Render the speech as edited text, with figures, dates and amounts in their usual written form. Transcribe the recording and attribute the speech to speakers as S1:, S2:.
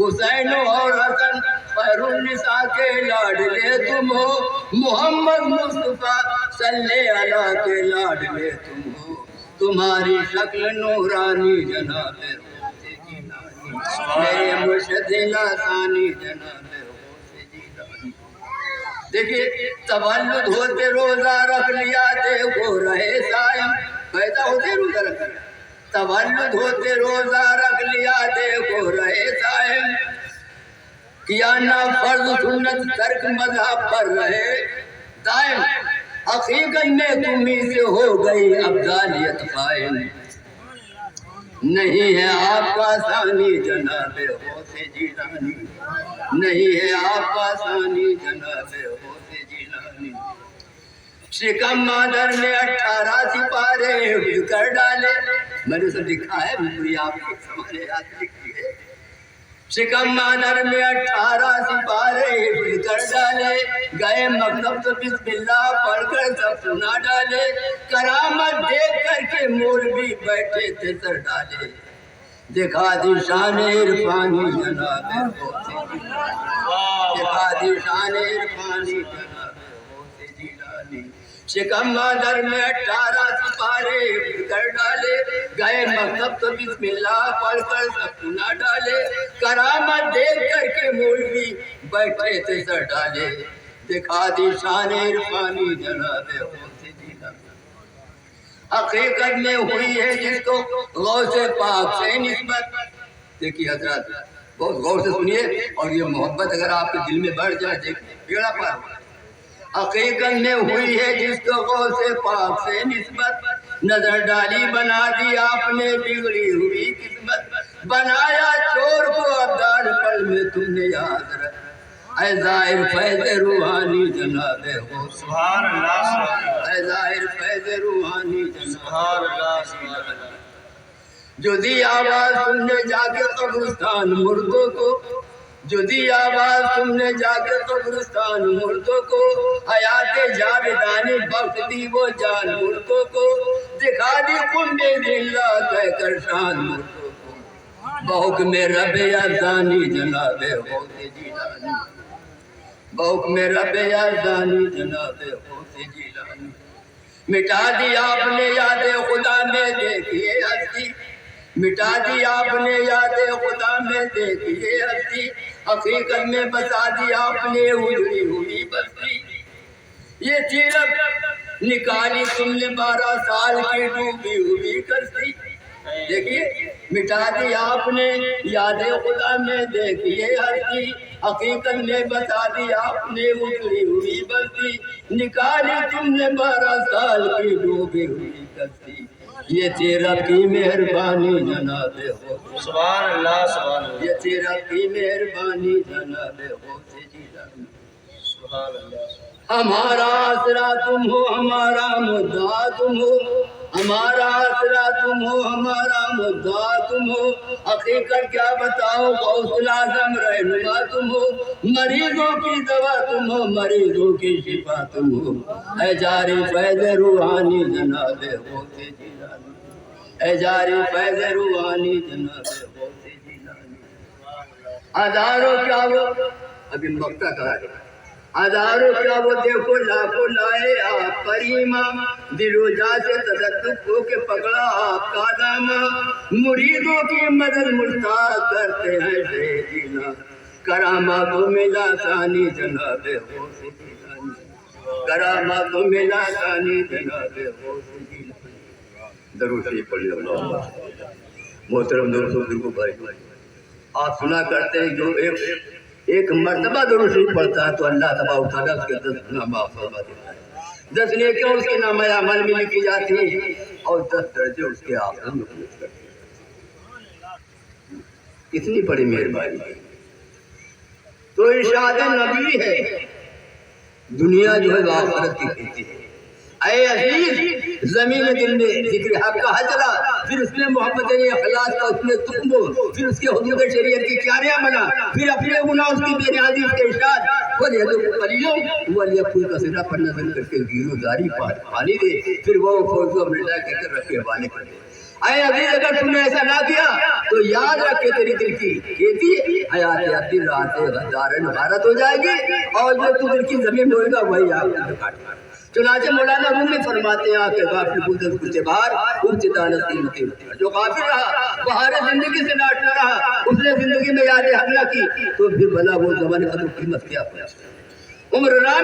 S1: حسین اور حسن خیر النساء کے لاڈلے تم ہو، محمد مصطفیٰ صلی اللہ کے لاڈلے تم ہو، تمہاری شکل نورانی جناب غوث جیلانی، میرے مرشد لاسانی جناب غوث جیلانی۔ دیکھیے تولد ہوتے روزہ رکھ لیا دیکھو رہے صائم، پیدا ہوتے روزہ رکھ لیا، تولد ہوتے روزہ رکھ لیا دیکھو رہے صائم، کیا نہ فرض سنت ترک مذہب پر رہے دائم، حقیقت میں تمہیں سے ہو گئی افضالیت قائم، نہیں ہے آپ کا ثانی جناب غوث جیلانی، نہیں ہے آپ کا ثانی جناب غوث جیلانی۔ شکم مادر نے 18 سپارے حفظ کر ڈالے، میں نے اسے لکھا ہے پوری آپ کو سمجھے یاد لکھی ہے، شکم مادر میں 18 سپارے حفظ کر ڈالے، گئے مکتب تو بسم اللہ پڑھ کر سب سنا ڈالے، کرامت دیکھ کر کے مولوی بیٹھے تھے سر ڈالے، دکھا دی شان عرفانی جناب غوث جیلانی، دکھا دی شان عرفانی جناب غوث جیلانی، شکم مادر میں 18 سپارے حفظ کر ڈالے، گئے مکتب تو بسم اللہ پڑھ کر سب سنا ڈالے، کرامت دیکھ کر کے مولوی بیٹھے تھے سر ڈالے، دکھا دی شان عرفانی جناب غوث جیلانی، حقیقت میں ہوئی ہے جس کو غوث پاک سے نسبت۔ دیکھیے حضرات بہت غور سے سنیے، اور یہ محبت اگر آپ کے دل میں بڑھ جائے دیکھیں بیڑا پار۔ حقیقت میں ہوئی ہے جس کو غوث پاک سے نسبت، نظر ڈالی بنا دی آپ نے بگڑی ہوئی قسمت، بنایا چور کو ابدال پل میں تم نے یاد رکھ، اے ظاہر فیض روحانی جناب غوث، سبحان اللہ، اے ظاہر فیض روحانی جناب غوث، جو دی آواز تم نے جا کے قبرستان مردوں کو، جو دی آواز تم نے جا کے قبرستان مردوں کو، حیات جاویدانی بخش دی وہ جان مردوں کو، دکھا دی قنبے ذلہ کہہ کر شان مردوں کو، بحکم رب یزدانی جناب غوث جیلانی، بحکم رب یزدانی جناب غوث جیلانی، مٹا دی آپ نے یاد خدا میں دیکھیے ہستی، مٹا دی آپ نے یاد خدا میں دیکھیے ہستی، حقیقت میں بسا دی آپ نے اجڑی ہوئی بستی، یہ تیرک نکالی تم نے 12 سال کی ڈوبی ہوئی کشتی، دیکھیے مٹا دی آپ نے یاد خدا میں دیکھیے ہستی، حقیقت میں بتا دی آپ نے اجڑی ہوئی بستی، نکالی تم نے 12 سال کی ڈوبی ہوئی کشتی، یہ تیرا کی مہربانی جناب غوث، سبحان اللہ سبحان اللہ، یہ تیرا کی مہربانی جناب غوث جیلانی، سبحان اللہ، ہمارا آسرا تم ہو ہمارا مدعا تم ہو، ہمارا آسرا تم ہو ہمارا مدعا تم ہو، حقیقت کیا بتاؤ غوث الاعظم رہنما تم ہو، مریضوں کی دوا تم ہو مریضوں کی شفا تم ہو، اے جاری فیض روحانی جناب غوث جیلانی، اے جاری فیض روحانی جناب غوث جیلانی، ہزاروں کیا وہ ابھی مکہ کہا ہے، ہزاروں کیا وہ دیکھو لاکھوں لائے آپ پر ایمان، دل و جا سے تصدق ہو کے پکڑا آپ کا دامن، مریدوں کی مدد مشتاق کرتے ہیں شیخ جینا، کرامات میں لاسانی جناب غوث جیلانی، کرامات میں لاسانی جناب غوث جیلانی، درود شریف پڑھ لو۔ محترم دوستوں کو بھائی، آپ سنا کرتے ہیں جو ایک مرتبہ درود شریف پڑھتا ہے تو اللہ تبارک و تعالیٰ اس کے 10 گنا معاف فرما دیتا ہے، 10 نیکیاں اس کے نامہ اعمال میں لکھی جاتی ہیں اور 10 درجے اس کے آخرت میں پہنچ کرتے ہیں، اتنی بڑی مہربانی ہے۔ تو ارشاد نبی ہے، دنیا جو ہے آخرت کی کھیتی ہے، اے عزیز زمین دل میں ذکر حق کا حجرہ، پھر اس میں محبت اخلاص کا اس میں تم ہو، پھر اس کے حدود شریعت کی کیاریاں بنا، پھر اپنے گناہ اس کی بے نیازی اس کے ارشاد وَلْيَذُقْ قَلِيلٌ وَلْيَكُنْ كَثِيرًا پر نظر کر کے گیرو داری پانی دے، پھر وہ فوج و امرتا کہہ کر رکھے حوالے کر دے۔ اے عزیز اگر تم نے ایسا نہ کیا تو یاد رکھ کے تیری دل کی کھیتی حیات عبدی رات غدارن غارت ہو جائے گی اور جو تو دل کی زمین ہوئے گا وہی آپ نے کاٹ۔ چنانچہ مولانا رومی فرماتے ہیں کہ غافل بودن کچھ بار ابتدا نصیمتی، جو غافل رہا بہار زندگی سے ناٹنا رہا، اس نے زندگی میں یاد حق نہ کی تو پھر بلا وہ زمانے کا تو قیمت کیا پڑا۔ عمر رام